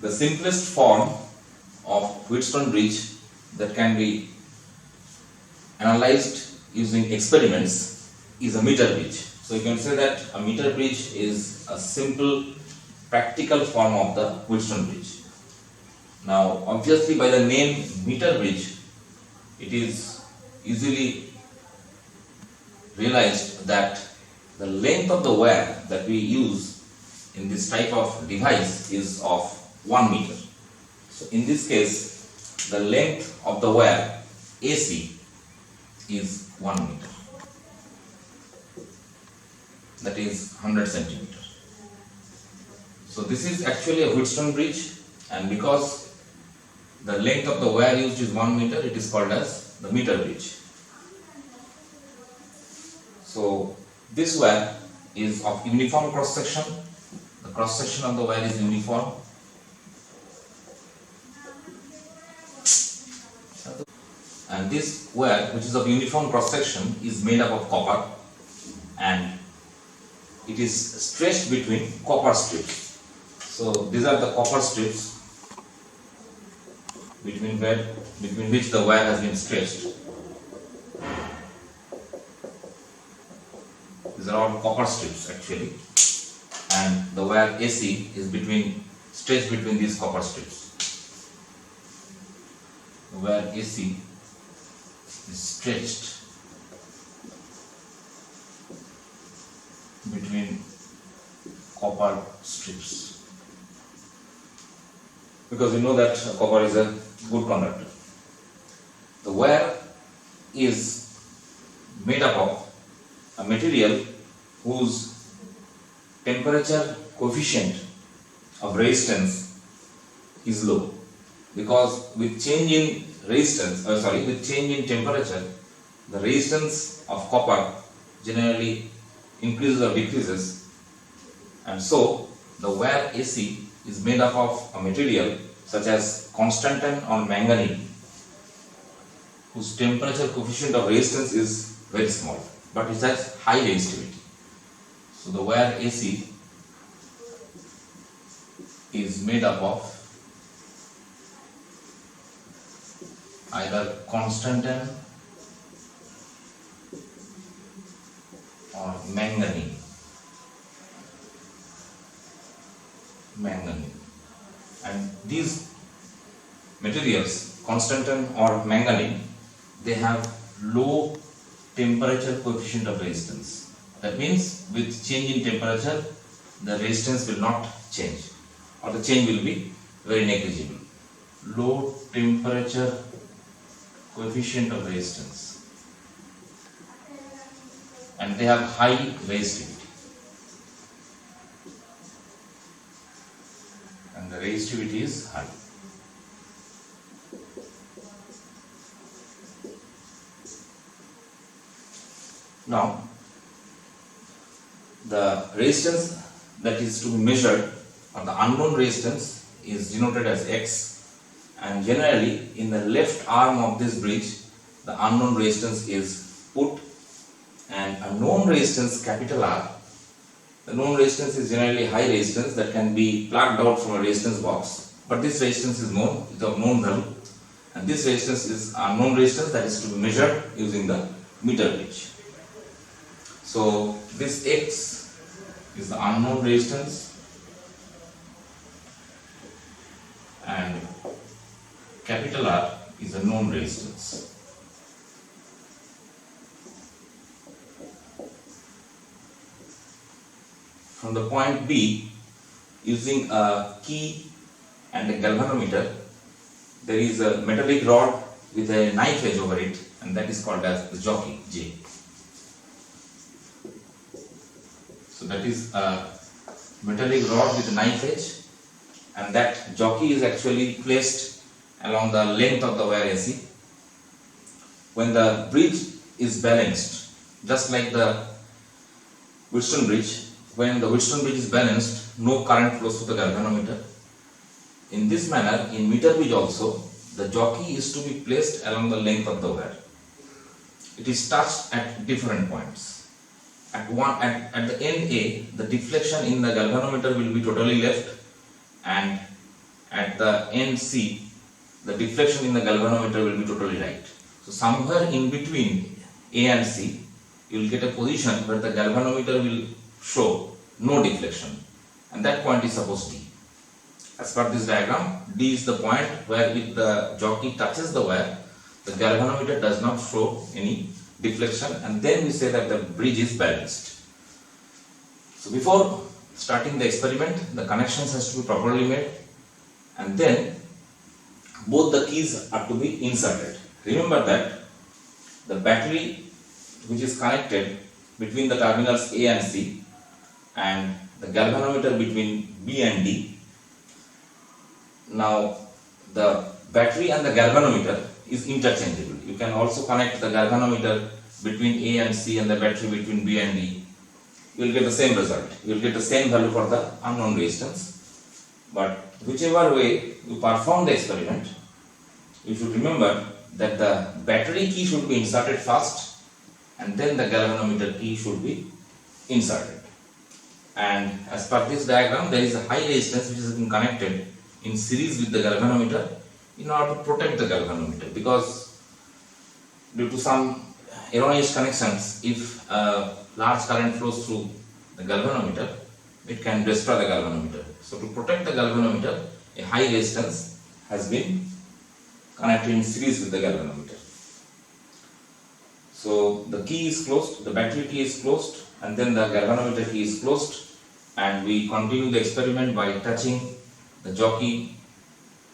The simplest form of Wheatstone bridge that can be analyzed using experiments is a meter bridge. So you can say that a meter bridge is a simple practical form of the Wheatstone bridge. Now obviously by the name meter bridge, it is easily realized that the length of the wire that we use in this type of device is of 1 meter. So in this case, the length of the wire AC is 1 meter. That is 100 centimeters. So this is actually a Wheatstone bridge, and because the length of the wire used is 1 meter, it is called as the meter bridge. So this wire is of uniform cross section. The cross section of the wire is uniform. And this wire, which is of uniform cross section, is made up of copper, and it is stretched between copper strips. So these are the copper strips between which the wire has been stretched. These are all copper strips actually, and the wire AC is stretched between these copper strips. The wire AC is stretched between copper strips, because you know that copper is a good conductor. The wire is made up of a material whose temperature coefficient of resistance is low, because with change in temperature, the resistance of copper generally increases or decreases, and so the wire AC is made up of a material such as constantan or manganese, whose temperature coefficient of resistance is very small, but it has high resistivity. So the wire AC is made up of either constantan or manganese. And these materials, constantan or manganese, they have low temperature coefficient of resistance. That means with change in temperature, the resistance will not change, or the change will be very negligible. Low temperature coefficient of resistance, and they have high resistivity, and the resistivity is high. Now the resistance that is to be measured, or the unknown resistance, is denoted as X, and generally in the left arm of this bridge the unknown resistance is put, and a known resistance, capital R. The known resistance is generally high resistance that can be plugged out from a resistance box, but this resistance is known, is of known value, and this resistance is unknown resistance that is to be measured using the meter bridge. So this X is the unknown resistance, and capital R is a known resistance. From the point B, using a key and a galvanometer, there is a metallic rod with a knife edge over it, and that is called as the jockey, J. So that is a metallic rod with a knife edge, and that jockey is actually placed along the length of the wire AC. When the bridge is balanced, just like the Wheatstone bridge, when the Wheatstone bridge is balanced, no current flows through the galvanometer. In this manner, in meter bridge also, the jockey is to be placed along the length of the wire. It is touched at different points. At the end A, the deflection in the galvanometer will be totally left, and at the end C, the deflection in the galvanometer will be totally right. So somewhere in between A and C, you will get a position where the galvanometer will show no deflection, and that point is suppose D. As per this diagram, D is the point where if the jockey touches the wire, the galvanometer does not show any deflection, and then we say that the bridge is balanced. So before starting the experiment, the connections has to be properly made, and then both the keys are to be inserted. Remember that the battery which is connected between the terminals A and C and the galvanometer between B and D. Now the battery and the galvanometer is interchangeable. You can also connect the galvanometer between A and C and the battery between B and D. You will get the same result. You will get the same value for the unknown resistance. But whichever way you perform the experiment, you should remember that the battery key should be inserted first, and then the galvanometer key should be inserted. And as per this diagram, there is a high resistance which has been connected in series with the galvanometer in order to protect the galvanometer, because due to some erroneous connections, if a large current flows through the galvanometer, it can destroy the galvanometer. So to protect the galvanometer, a high resistance has been connected in series with the galvanometer. So the key is closed, the battery key is closed, and then the galvanometer key is closed, and we continue the experiment by touching the jockey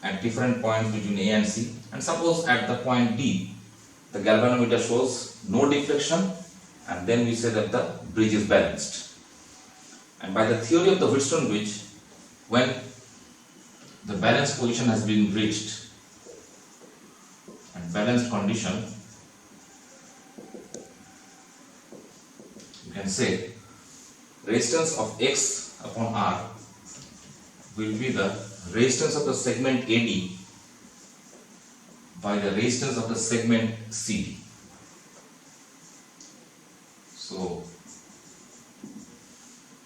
at different points between A and C. And suppose at the point D, the galvanometer shows no deflection, and then we say that the bridge is balanced. And by the theory of the Wheatstone bridge, when the balanced position has been reached and balanced condition, you can say resistance of X upon R will be the resistance of the segment AD by the resistance of the segment CD. So,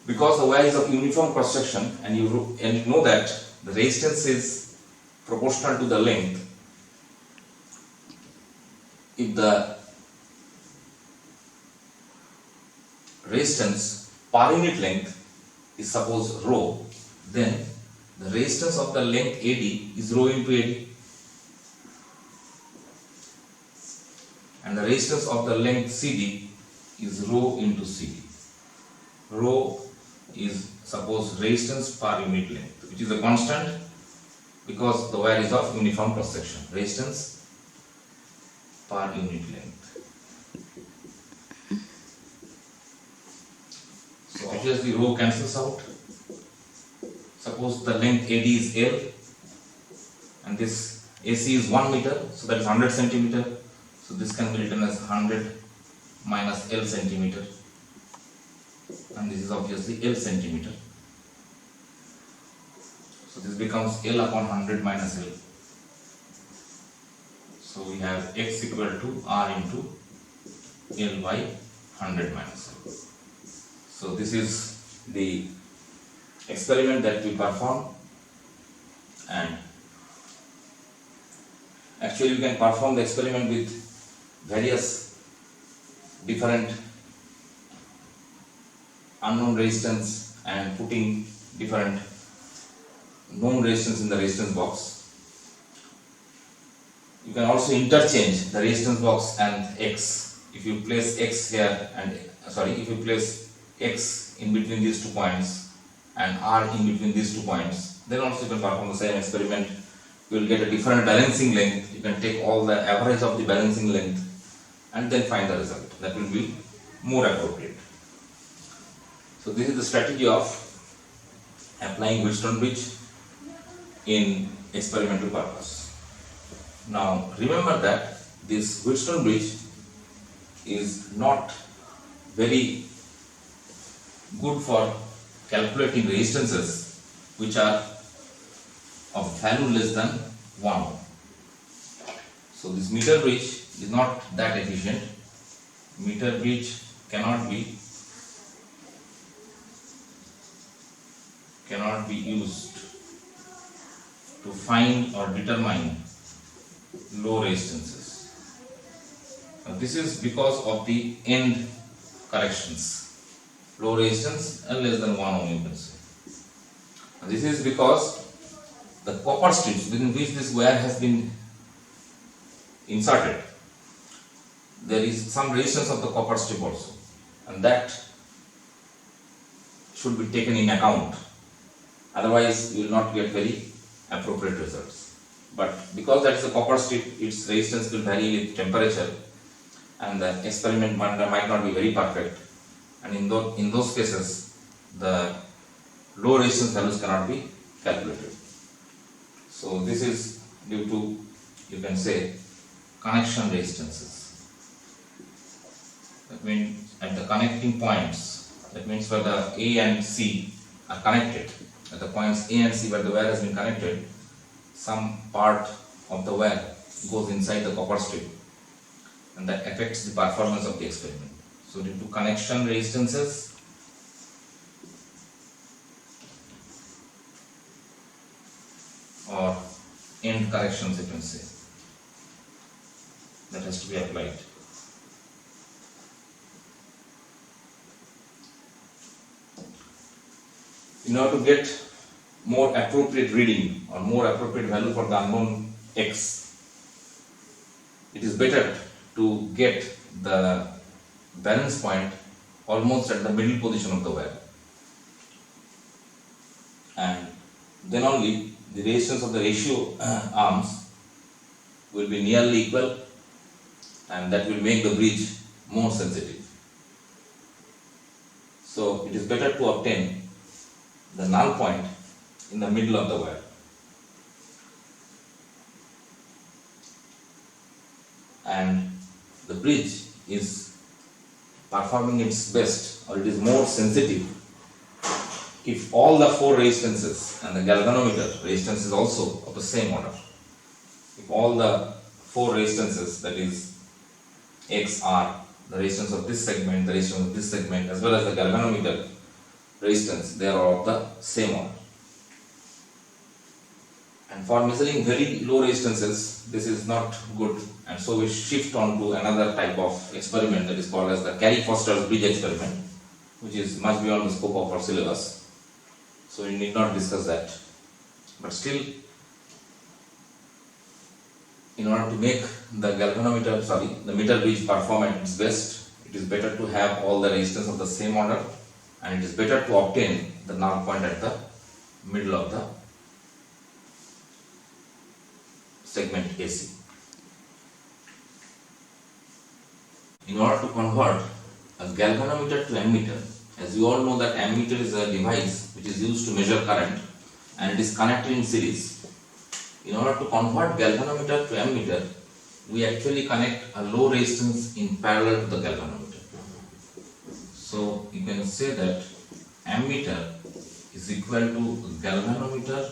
because the wire is of uniform cross section, and you know that the resistance is proportional to the length, if the resistance per unit length is suppose rho, then the resistance of the length AD is rho into AD, and the resistance of the length CD is rho into CD. Rho is suppose resistance per unit length, which is a constant because the wire is of uniform cross section. Resistance per unit length. So obviously rho cancels out. Suppose the length AD is L and this AC is 1 meter, so that is 100 centimeter. So this can be written as 100 minus L centimeter, and this is obviously L centimeter. So this becomes L upon 100 minus L. So we have X equal to R into L by 100 minus L. So this is the experiment that we perform, and actually you can perform the experiment with various different unknown resistance and putting different known resistance in the resistance box. You can also interchange the resistance box and X. If you place X here and if you place X in between these 2 points and R in between these 2 points, then also you can perform the same experiment. You will get a different balancing length. You can take all the average of the balancing length and then find the result. That will be more appropriate. So this is the strategy of applying Wheatstone bridge in experimental purpose. Now remember that this Wheatstone bridge is not very good for calculating resistances which are of value less than 1 ohm. So this meter bridge is not that efficient. Meter bridge cannot be used to find or determine low resistances. Now, this is because of the end corrections. Low resistance and less than 1 ohm, you can say. Now, this is because the copper strips within which this wire has been inserted, there is some resistance of the copper strip also, and that should be taken in account. Otherwise, you will not get very appropriate results. But because that is a copper strip, its resistance will vary with temperature, and the experiment might not be very perfect. And in those cases, the low resistance values cannot be calculated. So this is due to, you can say, connection resistances. That means at the connecting points, that means where the A and C are connected, at the points A and C where the wire has been connected, some part of the wire goes inside the copper strip, and that affects the performance of the experiment. So due to connection resistances, or end corrections, you can say, that has to be applied. In order to get more appropriate reading or more appropriate value for the unknown X, it is better to get the balance point almost at the middle position of the wire, and then only the resistance of the ratio arms will be nearly equal, and that will make the bridge more sensitive. So it is better to obtain the null point in the middle of the wire. And the bridge is performing its best, or it is more sensitive, if all the 4 resistances and the galvanometer resistance is also of the same order. If all the 4 resistances, that is X, R, the resistance of this segment, the resistance of this segment, as well as the galvanometer resistance, they are of the same order. And for measuring very low resistances, this is not good, and so we shift on to another type of experiment that is called as the Carey-Foster's bridge experiment, which is much beyond the scope of our syllabus. So we need not discuss that. But still, in order to make the the meter bridge perform at its best, it is better to have all the resistance of the same order, and it is better to obtain the null point at the middle of the segment AC. In order to convert a galvanometer to ammeter, as you all know that ammeter is a device which is used to measure current, and it is connected in series. In order to convert galvanometer to ammeter, we actually connect a low resistance in parallel to the galvanometer. So you can say that ammeter is equal to galvanometer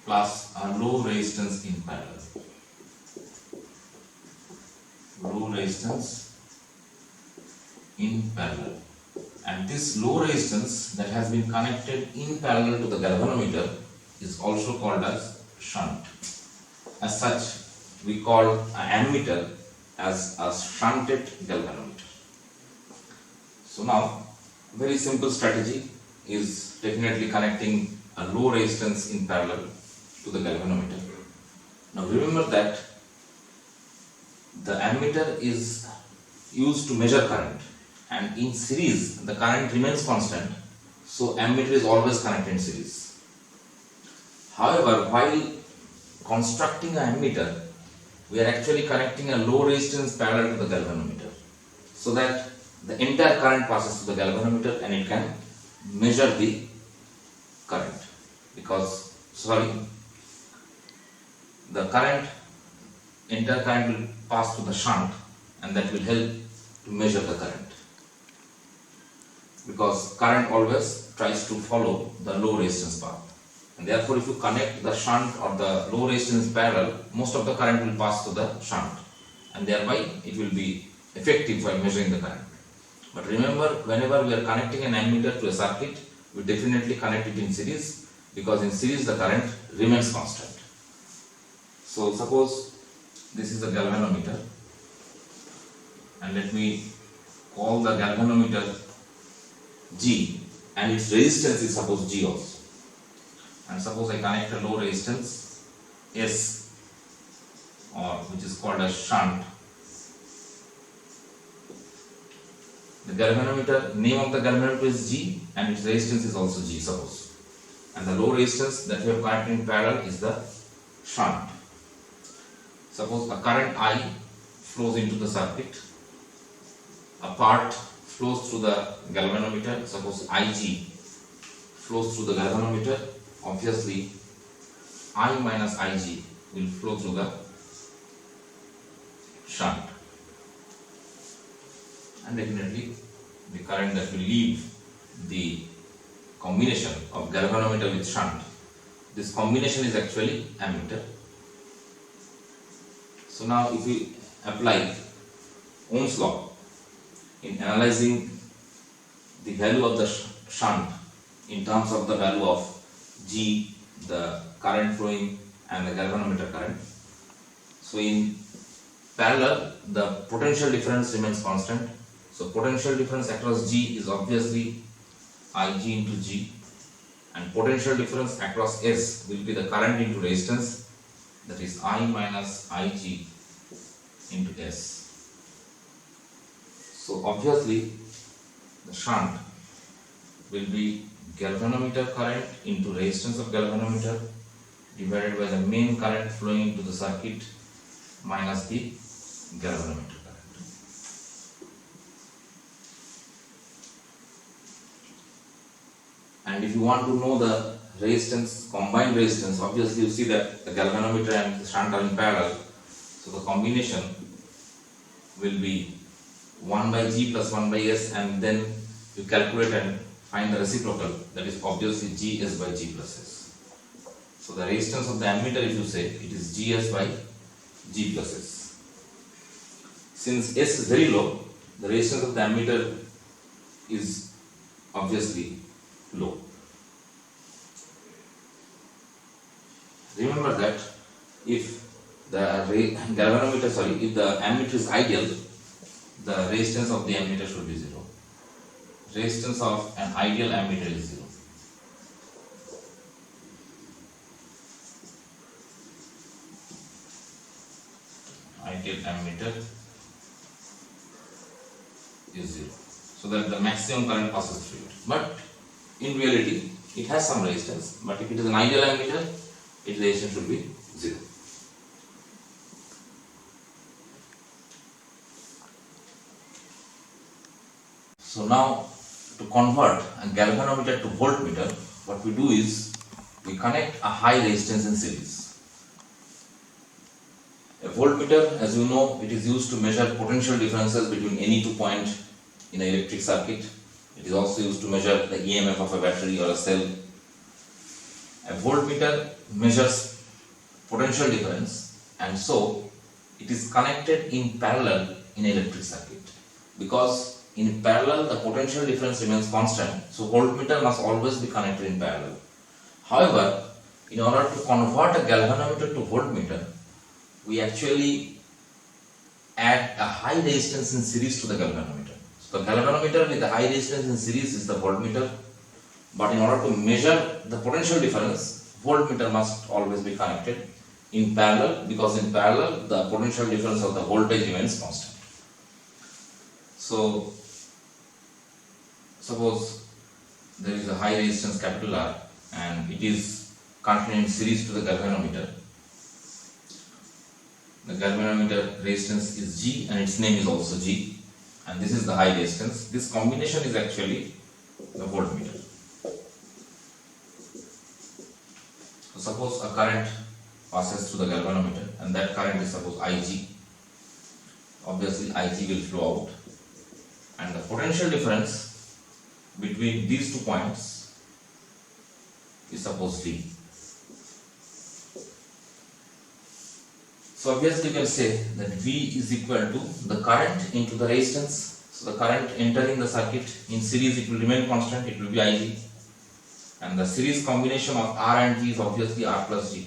plus a low resistance in parallel. Low resistance in parallel. And this low resistance that has been connected in parallel to the galvanometer is also called as shunt. As such, we call an ammeter as a shunted galvanometer. So now, very simple strategy is definitely connecting a low resistance in parallel to the galvanometer. Now remember that the ammeter is used to measure current, and in series the current remains constant, so ammeter is always connected in series. However, while constructing an ammeter, we are actually connecting a low resistance parallel to the galvanometer, so that the entire current passes to the galvanometer and it can measure the current, because the entire current will pass through the shunt, and that will help to measure the current, because current always tries to follow the low resistance path, and therefore if you connect the shunt or the low resistance parallel, most of the current will pass to the shunt, and thereby it will be effective while measuring the current. But remember, whenever we are connecting an ammeter to a circuit, we definitely connect it in series, because in series the current remains constant. So suppose this is the galvanometer, and let me call the galvanometer G, and its resistance is suppose G also. And suppose I connect a low resistance S, or which is called as shunt. The galvanometer, name of the galvanometer is G, and its resistance is also G, suppose. And the low resistance that we have connected in parallel is the shunt. Suppose a current I flows into the circuit, a part flows through the galvanometer, suppose Ig flows through the galvanometer, obviously I minus Ig will flow through the shunt, and definitely the current that will leave the combination of galvanometer with shunt, this combination is actually ammeter. So now if we apply Ohm's law in analyzing the value of the shunt in terms of the value of G, the current flowing, and the galvanometer current. So in parallel the potential difference remains constant. So potential difference across G is obviously Ig into G, and potential difference across S will be the current into resistance, that is I minus Ig into S. So obviously the shunt will be galvanometer current into resistance of galvanometer divided by the main current flowing into the circuit minus the galvanometer current. And if you want to know the resistance, combined resistance, obviously you see that the galvanometer and the shunt are in parallel, so the combination will be 1 by G plus 1 by S, and then you calculate and find the reciprocal, that is obviously Gs by G plus S. So the resistance of the ammeter, if you say, it is Gs by G plus S. Since S is very low, the resistance of the ammeter is obviously low. Remember that if the if the ammeter is ideal, the resistance of the ammeter should be 0. Resistance of an ideal ammeter is 0. Ideal ammeter is 0. So that the maximum current passes through it. But in reality, it has some resistance. But if it is an ideal ammeter, its resistance should be 0. So now, to convert a galvanometer to voltmeter, what we do is we connect a high resistance in series. A voltmeter, as you know, it is used to measure potential differences between any two points in an electric circuit. It is also used to measure the EMF of a battery or a cell. A voltmeter measures potential difference, and so it is connected in parallel in an electric circuit, because in parallel the potential difference remains constant, so voltmeter must always be connected in parallel. However, in order to convert a galvanometer to voltmeter, we actually add a high resistance in series to the galvanometer. So the galvanometer with the high resistance in series is the voltmeter, but in order to measure the potential difference, voltmeter must always be connected in parallel, because in parallel the potential difference of the voltage remains constant. So suppose there is a high resistance capital R and it is connected in series to the galvanometer. The galvanometer resistance is G and its name is also G, and this is the high resistance. This combination is actually the voltmeter. So suppose a current passes through the galvanometer, and that current is suppose Ig. Obviously Ig will flow out, and the potential difference between these 2 points is suppose V. So obviously you can say that V is equal to the current into the resistance. So the current entering the circuit in series, it will remain constant, it will be Ig. and the series combination of R and G is obviously R plus G.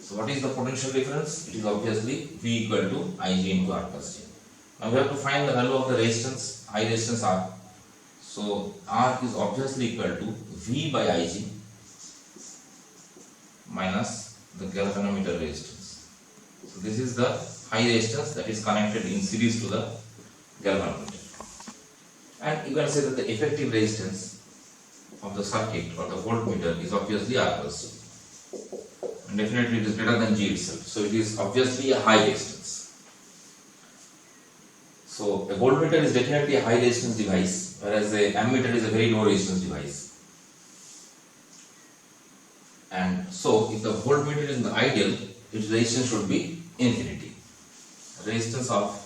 So what is the potential difference? It is obviously V equal to Ig into R plus G. Now we have to find the value of the resistance, high resistance R. So R is obviously equal to V by Ig minus the galvanometer resistance. So this is the high resistance that is connected in series to the galvanometer. And you can say that the effective resistance of the circuit or the voltmeter is obviously R plus G. And definitely it is greater than G itself. So it is obviously a high resistance. So a voltmeter is definitely a high resistance device, whereas a ammeter is a very low resistance device. And so if the voltmeter is in the ideal, its resistance should be infinity. Resistance of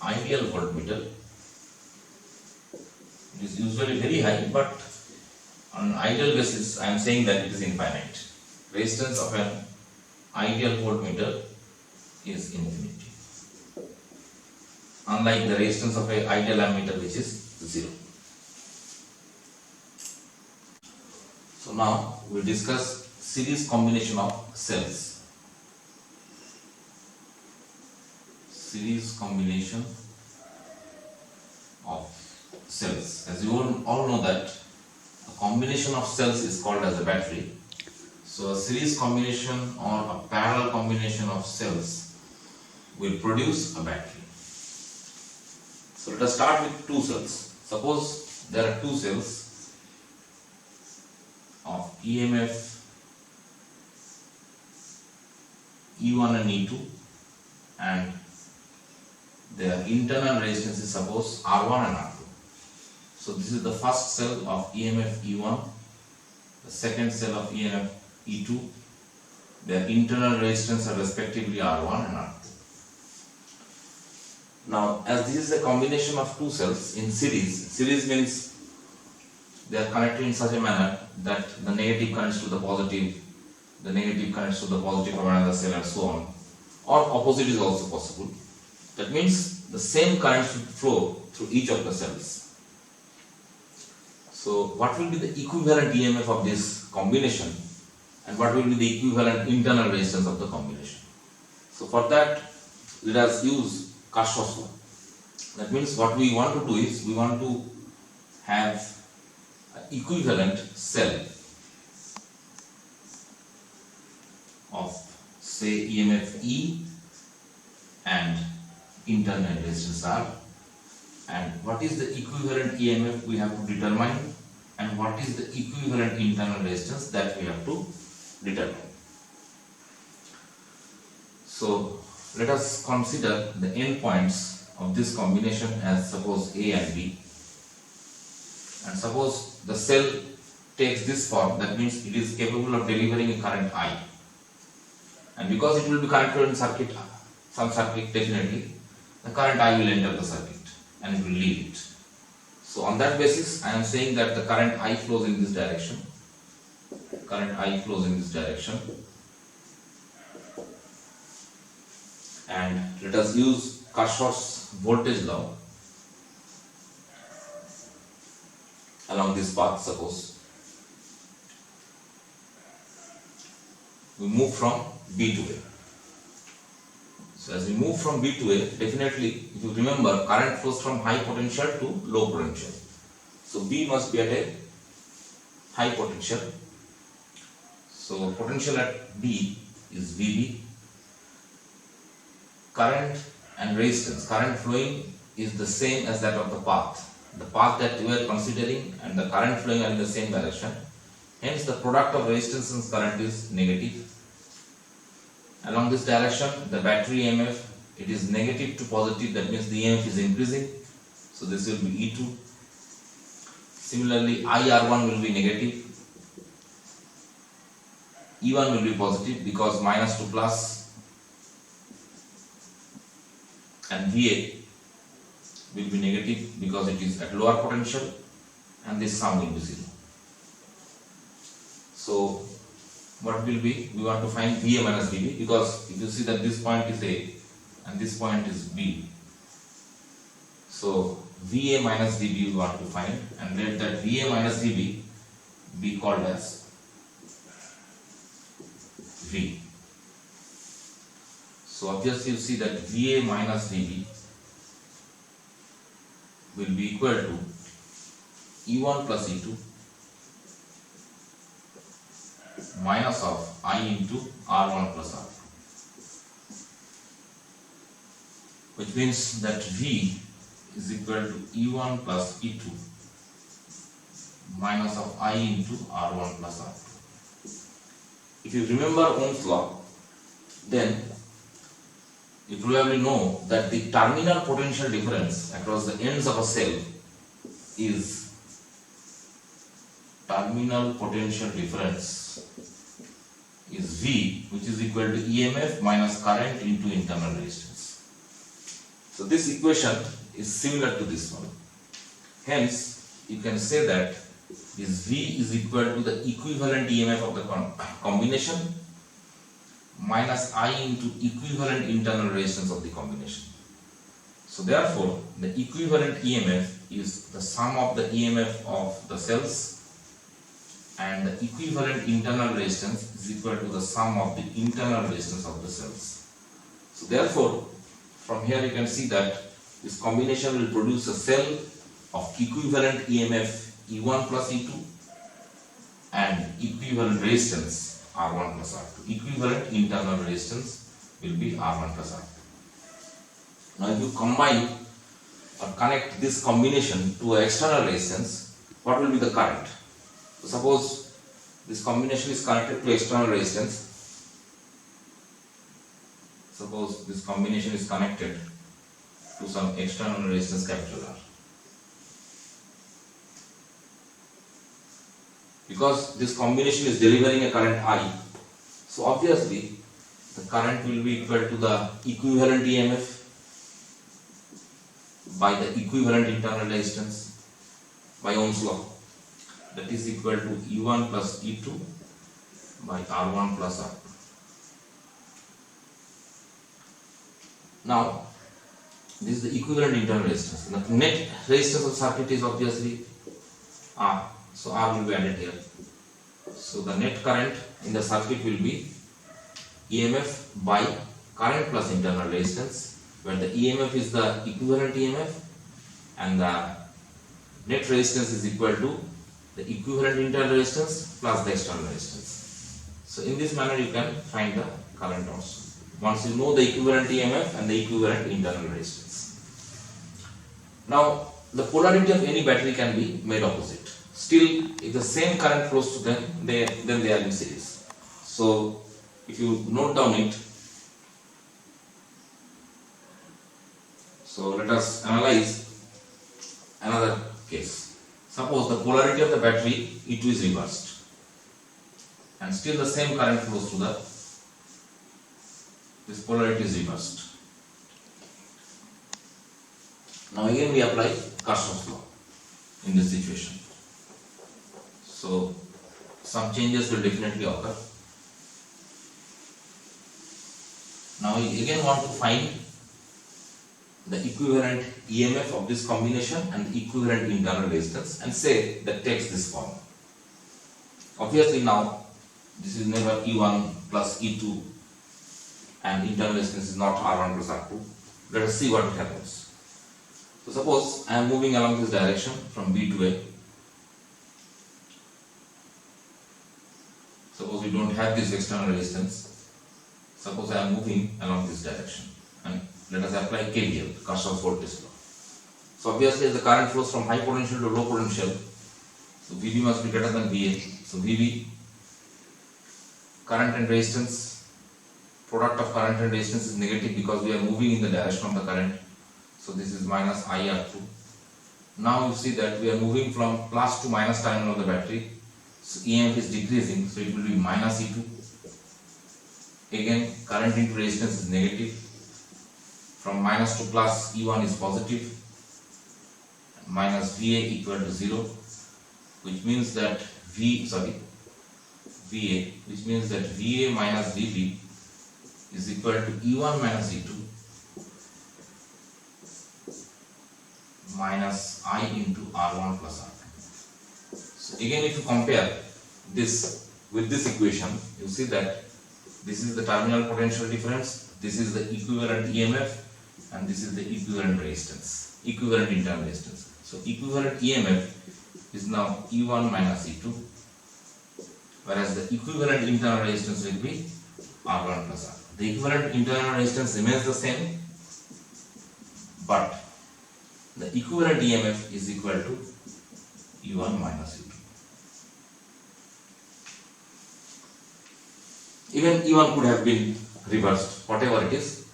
ideal voltmeter is usually very high, but on an ideal basis I am saying that it is infinite. Resistance of an ideal voltmeter is infinity, unlike the resistance of an ideal ammeter, which is 0. So now we will discuss series combination of cells. Series combination of cells. As you all know that a combination of cells is called as a battery. So a series combination or a parallel combination of cells will produce a battery. So let us start with two cells. Suppose there are two cells of EMF E1 and E2, and their internal resistance is suppose R1 and R2. So this is the first cell of EMF E1, the second cell of EMF E2. Their internal resistance are respectively R1 and R2. Now, as this is a combination of two cells in series means they are connected in such a manner that the negative connects to the positive of another cell, and so on. Or opposite is also possible. That means the same current should flow through each of the cells. So what will be the equivalent EMF of this combination, and what will be the equivalent internal resistance of the combination? So for that, let us use Kirchhoff's law. That means what we want to do is we want to have an equivalent cell of say EMF E and internal resistance R, and what is the equivalent EMF we have to determine, and what is the equivalent internal resistance that we have to determine. So let us consider the endpoints of this combination as suppose A and B, and suppose the cell takes this form, that means it is capable of delivering a current I, and because it will be connected in some circuit definitely, the current I will enter the circuit and it will leave it. So on that basis I am saying that the current I flows in this direction. And let us use Kirchhoff's voltage law along this path. Suppose we move from B to A. So as we move from B to A, definitely, if you remember, current flows from high potential to low potential. So B must be at a high potential. So potential at B is VB. Current and resistance, current flowing is the same as that of the path. The path that we are considering and the current flowing are in the same direction. Hence the product of resistance and current is negative. Along this direction, the battery EMF, it is negative to positive, that means the EMF is increasing. So this will be E2. Similarly, IR1 will be negative. E1 will be positive because minus to plus, and VA will be negative because it is at lower potential, and this sum will be 0. So what will be? We want to find VA minus VB, because if you see that this point is A and this point is B, so VA minus VB we want to find, and let that VA minus VB be called as V. So obviously you see that VA minus VB will be equal to E1 plus E2 minus of I into R1 plus R2, which means that V is equal to E1 plus E2 minus of I into R1 plus R2. If you remember Ohm's law, then you probably know that the terminal potential difference across the ends of a cell is V, which is equal to EMF minus current into internal resistance. So this equation is similar to this one. Hence, you can say that this V is equal to the equivalent EMF of the combination minus I into equivalent internal resistance of the combination. So therefore, the equivalent EMF is the sum of the EMF of the cells, and the equivalent internal resistance is equal to the sum of the internal resistance of the cells. So therefore, from here you can see that this combination will produce a cell of equivalent EMF E1 plus E2 and equivalent resistance R1 plus R2. Equivalent internal resistance will be R1 plus R2. Now if you combine or connect this combination to an external resistance, what will be the current? So suppose this combination is connected to external resistance. Suppose this combination is connected to some external resistance capital R. Because this combination is delivering a current I, so obviously the current will be equal to the equivalent EMF by the equivalent internal resistance by Ohm's law, that is equal to E1 plus E2 by R1 plus R2. Now, this is the equivalent internal resistance. The net resistance of circuit is obviously R, so R will be added here. So the net current in the circuit will be EMF by current plus internal resistance, where the EMF is the equivalent EMF and the net resistance is equal to the equivalent internal resistance plus the external resistance. So in this manner you can find the current also, once you know the equivalent EMF and the equivalent internal resistance. Now the polarity of any battery can be made opposite. Still, if the same current flows to them, then they are in series. So if you note down it, so let us analyze another case. Suppose the polarity of the battery E2 is reversed, and still the same current flows to this polarity is reversed. Now again we apply Kirchhoff's law in this situation. So some changes will definitely occur. Now we again want to find the equivalent EMF of this combination and the equivalent internal resistance, and say that takes this form. Obviously now this is never E1 plus E2 and internal resistance is not R1 plus R2. Let us see what happens. So suppose I am moving along this direction from B to A. Suppose we don't have this external resistance. Suppose I am moving along this direction, and let us apply KVL, Kirchhoff's voltage law. So obviously as the current flows from high potential to low potential, so VB must be greater than VA. So VB, current and resistance, product of current and resistance is negative because we are moving in the direction of the current. So this is minus IR2. Now you see that we are moving from plus to minus terminal of the battery. So EMF is decreasing, so it will be minus E2. Again, current into resistance is negative. From minus to plus, E1 is positive. Minus VA equal to 0, which means that VA, which means that VA minus VB is equal to E1 minus E2 minus I into R1 plus R2. So again, if you compare this with this equation, you see that this is the terminal potential difference, this is the equivalent EMF, and this is the equivalent resistance, equivalent internal resistance. So equivalent EMF is now E1 minus E2, whereas the equivalent internal resistance will be R1 plus R2. The equivalent internal resistance remains the same, but the equivalent EMF is equal to E1 minus E2. Even E1 could have been reversed, whatever it is,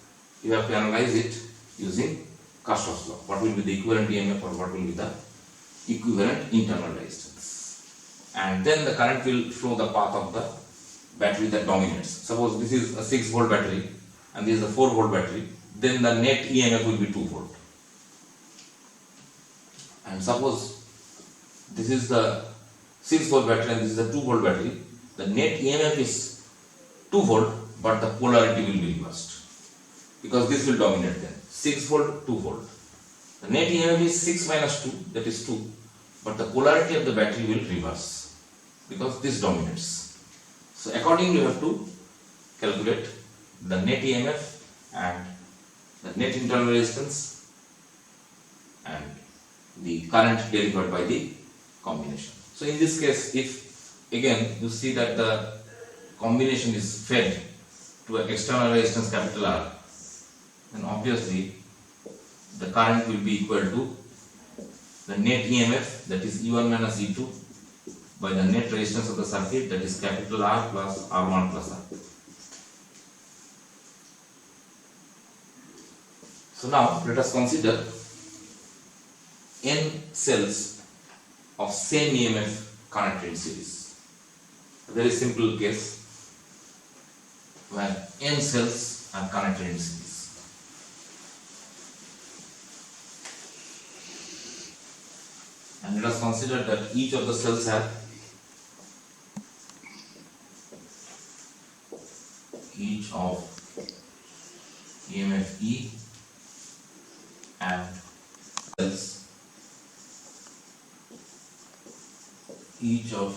you have to analyze it using Kirchhoff's law. What will be the equivalent EMF or what will be the equivalent internal resistance? And then the current will flow the path of the battery that dominates. Suppose this is a 6 volt battery and this is a 4 volt battery, then the net EMF will be 2 volt. And suppose this is the 6 volt battery and this is the 2 volt battery, the net EMF is 2 volt, but the polarity will be reversed because this will dominate then. 6 volt, 2 volt. The net EMF is 6 minus 2, that is 2, but the polarity of the battery will reverse because this dominates. So accordingly you have to calculate the net EMF and the net internal resistance and the current delivered by the combination. So in this case, if again you see that the combination is fed to an external resistance capital R, then obviously the current will be equal to the net EMF, that is E1 minus E2, by the net resistance of the circuit, that is capital R plus R1 plus R. So now let us consider n cells of same EMF connected in series. A very simple case where n cells are connected in series. And let us consider that each of the cells have each of EMF E and cells each of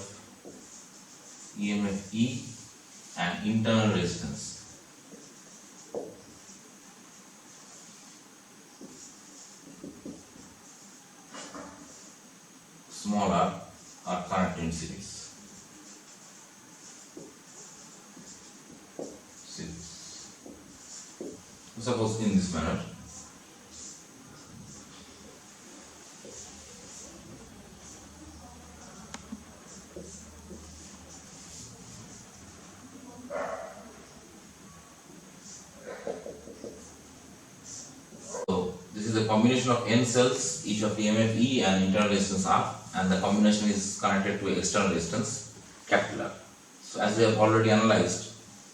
EMF E and internal resistance. Small r are connected in series. Suppose in this manner. So this is a combination of n cells, each of EMF E and internal resistance R, and the combination is connected to external resistance capital R. So as we have already analyzed,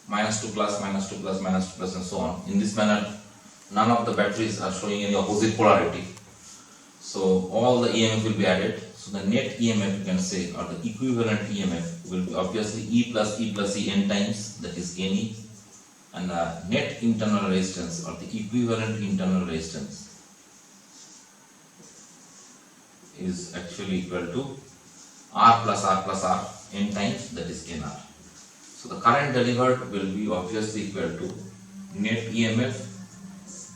minus 2 plus, minus 2 plus, minus 2 plus, and so on. In this manner, none of the batteries are showing any opposite polarity. So all the EMF will be added. So the net EMF, you can say, or the equivalent EMF will be obviously E plus E n times, that is Ne, and the net internal resistance or the equivalent internal resistance is actually equal to R plus R n times, that is Nr. So the current delivered will be obviously equal to net EMF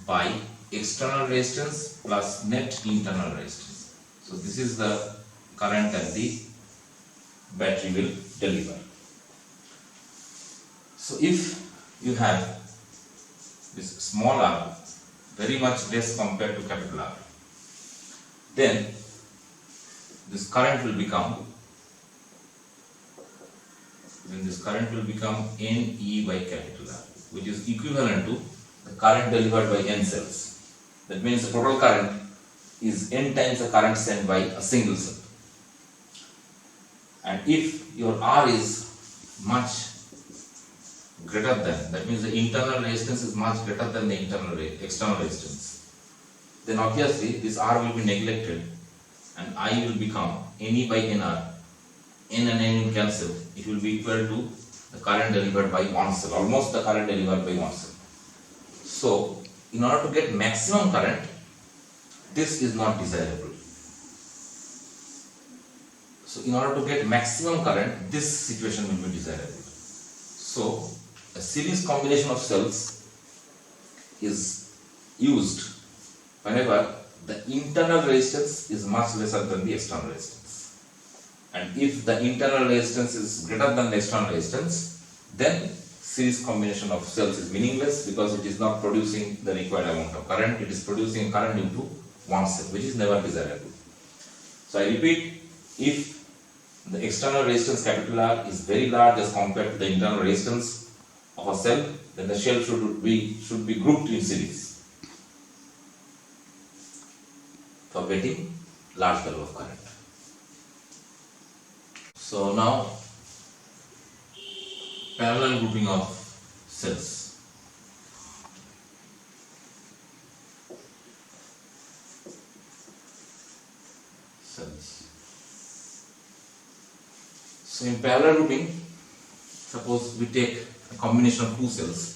by external resistance plus net internal resistance. So this is the current that the battery will deliver. So if you have this small r very much less compared to capital R, then this current will become Ne by capital R, which is equivalent to the current delivered by n cells. That means the total current is n times the current sent by a single cell. And if your R is much greater than, that means the internal resistance is much greater than the external resistance, then obviously this R will be neglected and I will become Ne by Nr. N and N will cancel. It will be equal to the current delivered by one cell, almost the current delivered by one cell. So, in order to get maximum current, this is not desirable. So in order to get maximum current, this situation will be desirable. So a series combination of cells is used whenever the internal resistance is much lesser than the external resistance. And if the internal resistance is greater than the external resistance, then series combination of cells is meaningless because it is not producing the required amount of current. It is producing current into one cell, which is never desirable. So I repeat, if the external resistance capital R is very large as compared to the internal resistance of a cell, then the cell should be grouped in series for getting large value of current. So now, parallel grouping of cells. So in parallel grouping, suppose we take a combination of two cells.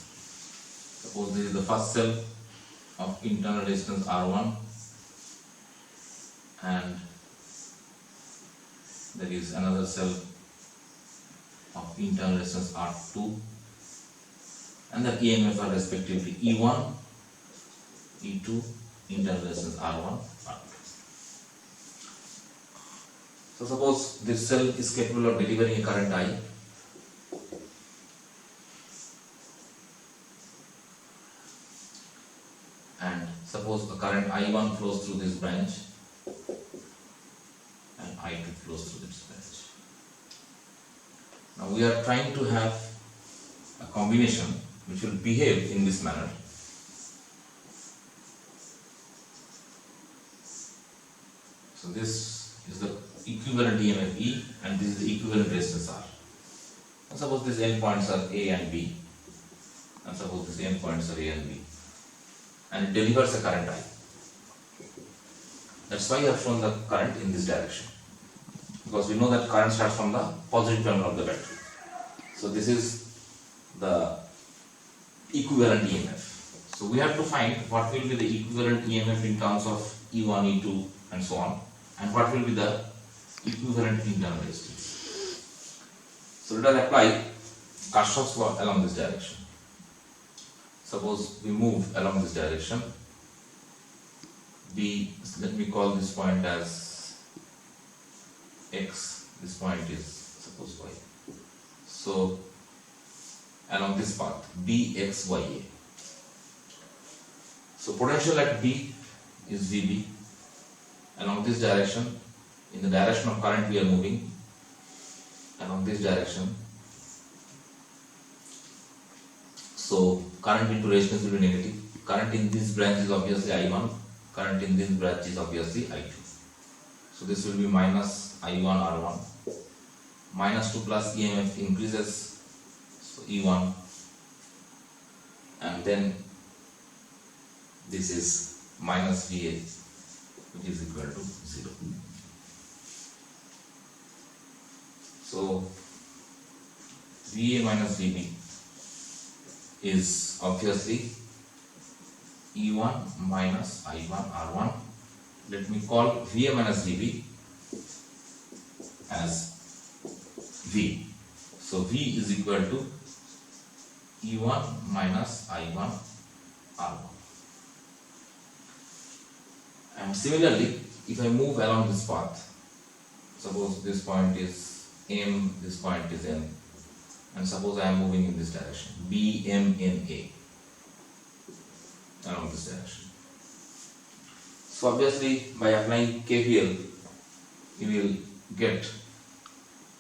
Suppose this is the first cell of internal resistance R1 and there is another cell of internal resistance R2 and the EMF are respectively E1, E2, internal resistance R1, R2. So suppose this cell is capable of delivering a current I. And suppose the current I1 flows through this branch and I2 flows through this branch. Now we are trying to have a combination which will behave in this manner. So this is the equivalent EMF E and this is the equivalent resistance R. And suppose these endpoints are A and B and suppose these endpoints are A and B and it delivers a current I. That's why I have shown the current in this direction, because we know that current starts from the positive terminal of the battery. So this is the equivalent EMF. So we have to find what will be the equivalent EMF in terms of E1, E2 and so on, and what will be the equivalent internal resistance. So let us apply Kirchhoff's law along this direction. Suppose we move along this direction. Let me call this point as X, this point is suppose Y. So along this path BXYA. So potential at B is VB. Along this direction, in the direction of current we are moving, along this direction. So current into resistance will be negative. Current in this branch is obviously I1. Current in this branch is obviously I2. So this will be minus I1 R1. Minus 2 plus EMF increases, so E1. And then this is minus VA, which is equal to 0. So VA minus VB is obviously E1 minus I1 R1. Let me call VA minus VB as V. So V is equal to E1 minus I1 R1. And similarly, if I move along this path, suppose this point is M, this point is N, and suppose I am moving in this direction, B, M, N, A, along this direction. So obviously, by applying KVL, you will get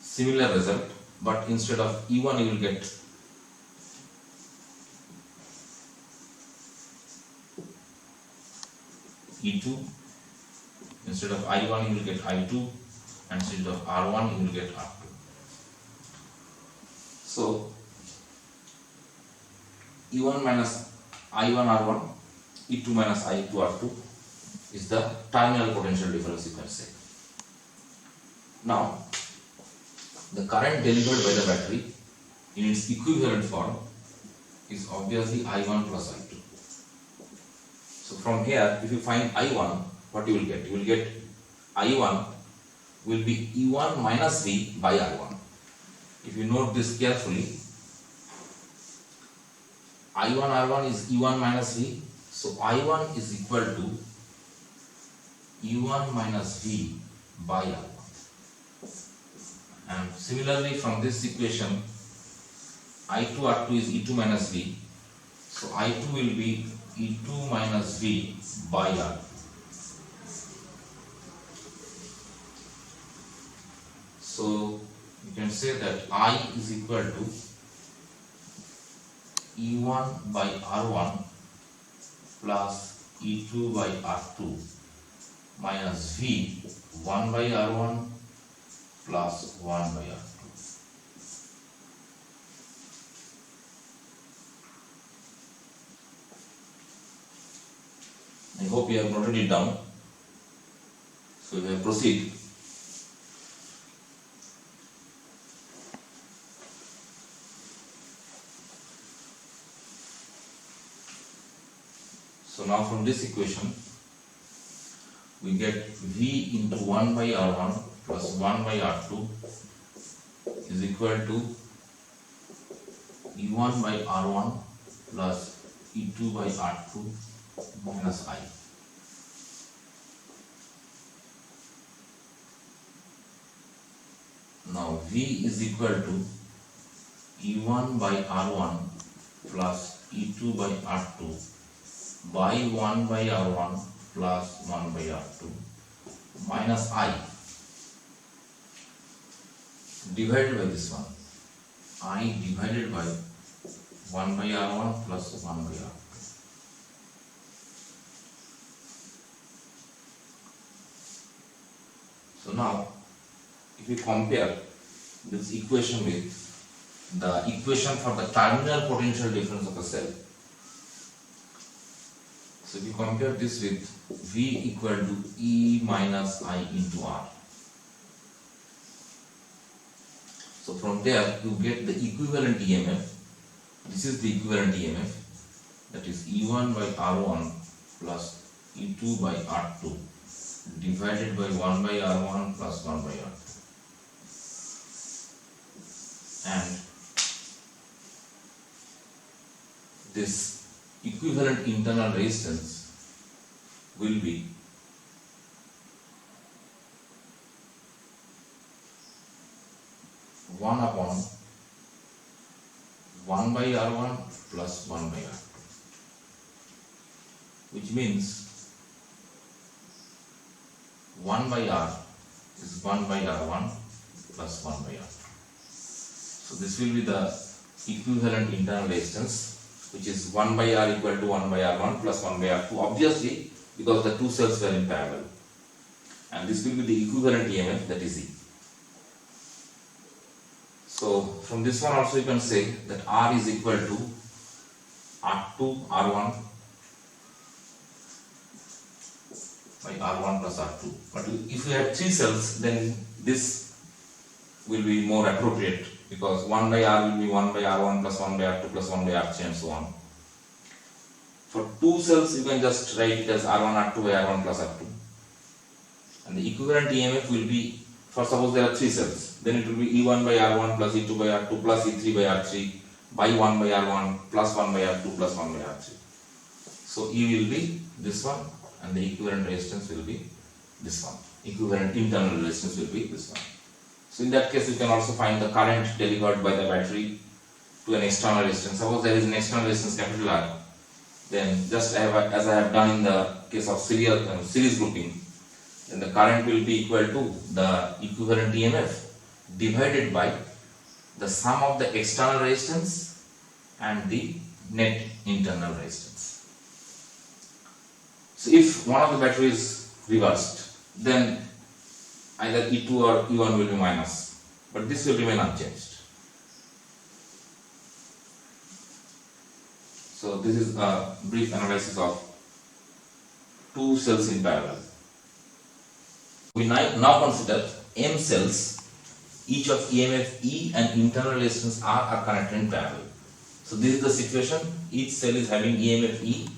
similar result, but instead of E1, you will get E2. Instead of I1, you will get I2, and instead of R1, you will get R2. So E1 minus I1 R1, E2 minus I2 R2 is the terminal potential difference, you can say. Now, the current delivered by the battery in its equivalent form is obviously I1 plus I2. So from here, if you find I1, what you will get? You will get I1 will be E1 minus V by R1. If you note this carefully, I1 R1 is E1 minus V, so I1 is equal to E1 minus V by R1. And similarly from this equation, I2 R2 is E2 minus V, so I2 will be E2 minus V by R2. So you can say that I is equal to E1 by R1 plus E2 by R2 minus V 1 by R1 plus 1 by R2. I hope you have noted it down. So we will proceed. So now from this equation, we get V into 1 by R1 plus 1 by R2 is equal to E1 by R1 plus E2 by R2 minus I. Now V is equal to E1 by R1 plus E2 by R2 by 1 by R1 plus 1 by R2 minus I divided by this one. I divided by 1 by R1 plus 1 by R2. So now, if you compare this equation with the equation for the terminal potential difference of a cell. So if you compare this with V equal to E minus I into R. So from there you get the equivalent EMF. This is the equivalent EMF, that is E1 by R1 plus E2 by R2 divided by 1 by R1 plus 1 by R2. And this equivalent internal resistance will be one upon 1 by R1 plus 1 by R2, which means 1 by R is 1 by R1 plus 1 by R2. So this will be the equivalent internal resistance, which is 1 by R equal to 1 by R1 plus 1 by R2, obviously because the two cells were in parallel. And this will be the equivalent EMF, that is E. So from this one also you can say that R is equal to R2 R1 by R1 plus R2. But if you have three cells, then this will be more appropriate, because 1 by R will be 1 by R1 plus 1 by R2 plus 1 by R3 and so on. For two cells you can just write it as R1 R2 by R1 plus R2. And the equivalent EMF will be, for suppose there are three cells, then it will be E1 by R1 plus E2 by R2 plus E3 by R3 by 1 by R1 plus 1 by R2 plus 1 by R3. So E will be this one and the equivalent resistance will be this one. Equivalent internal resistance will be this one. So in that case you can also find the current delivered by the battery to an external resistance. Suppose there is an external resistance capital R, then just as I have done in the case of series grouping, then the current will be equal to the equivalent EMF divided by the sum of the external resistance and the net internal resistance. So if one of the batteries is reversed, then either E2 or E1 will be minus, but this will remain unchanged. So this is a brief analysis of two cells in parallel. We now consider M cells, each of EMF E and internal resistance R are connected in parallel. So this is the situation, each cell is having EMF E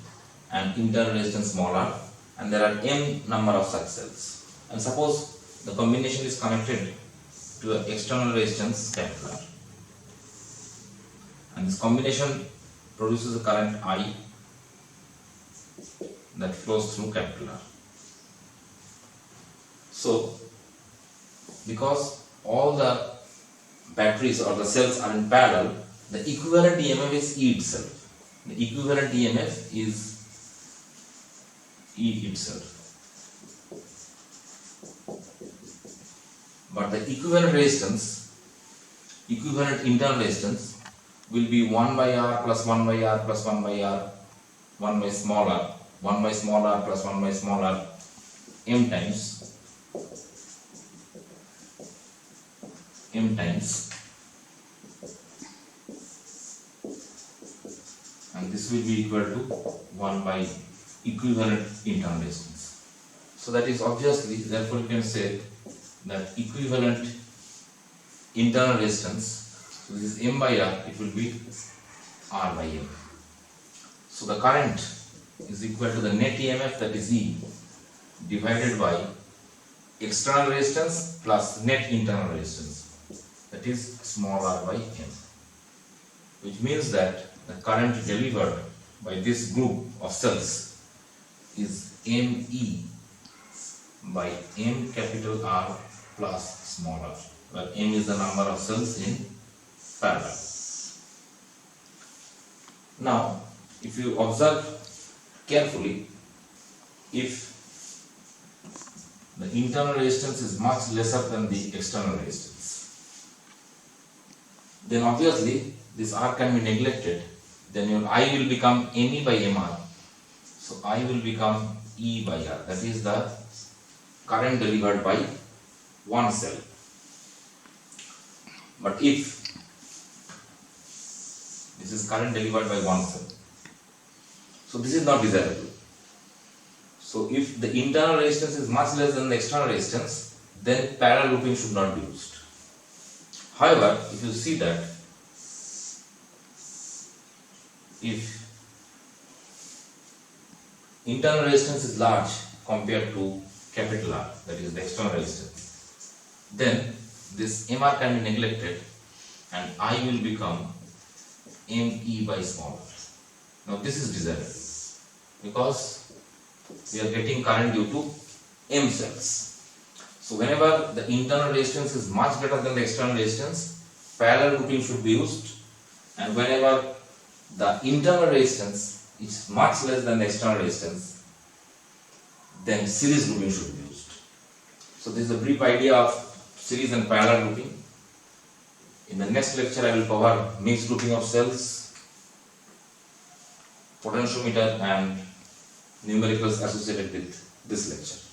and internal resistance small r, and there are m number of such cells. And suppose the combination is connected to an external resistance capital R, and this combination produces a current I that flows through capital R. So, because all the batteries or the cells are in parallel, the equivalent EMF is E itself. The equivalent EMF is E itself. But the equivalent resistance, equivalent internal resistance will be 1 by R plus 1 by R plus 1 by R, 1 by small r, 1 by small r plus 1 by small r, m times and this will be equal to 1 by equivalent internal resistance. So that is obviously, therefore you can say that equivalent internal resistance, so this is m by r, it will be r by m. So the current is equal to the net EMF, that is E, divided by external resistance plus net internal resistance, that is small r by m, which means that the current delivered by this group of cells is ME by M capital R plus small r, where M is the number of cells in parallel. Now, if you observe carefully, if the internal resistance is much lesser than the external resistance, then obviously this R can be neglected. Then your I will become ME by MR. So I will become E by R. That is the current delivered by one cell. But if this is current delivered by one cell, so this is not desirable. So if the internal resistance is much less than the external resistance, then parallel looping should not be used. However, if you see that if internal resistance is large compared to capital R, that is the external resistance, then this MR can be neglected and I will become ME by small r. Now this is desirable because we are getting current due to M cells. So whenever the internal resistance is much greater than the external resistance, parallel looping should be used, and whenever the internal resistance is much less than the external resistance, then series looping should be used. So this is a brief idea of series and parallel looping. In the next lecture I will cover mixed looping of cells, potentiometer and numericals associated with this lecture.